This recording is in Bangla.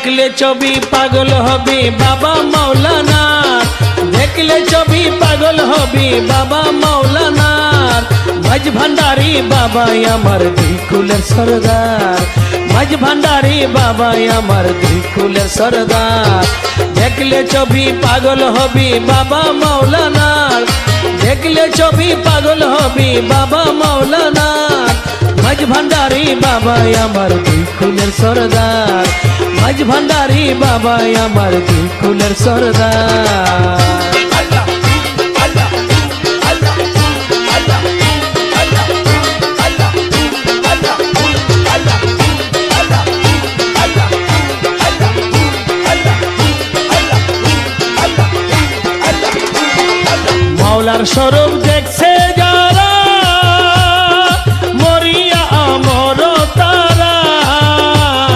দেখলে ছবি পাগল হবি বাবা মাওলানার, দেখলে ছবি পাগল হবি বাবা মাওলানার। মাঝ ভান্ডারি বাবা আমার দিকুলের সরদার, মাঝ ভান্ডারি বাবা আমার দিকুলের সরদার। দেখলে ছবি পাগল হবি বাবা মাওলানার, দেখলে ছবি পাগল হবি বাবা মাওলানার। মাঝ ভান্ডারি বাবা আমার দিকুলের সরদার, মাঝ ভান্ডারি বাবা আমার দিকুলের সরদার। মাওলার স্বরূপ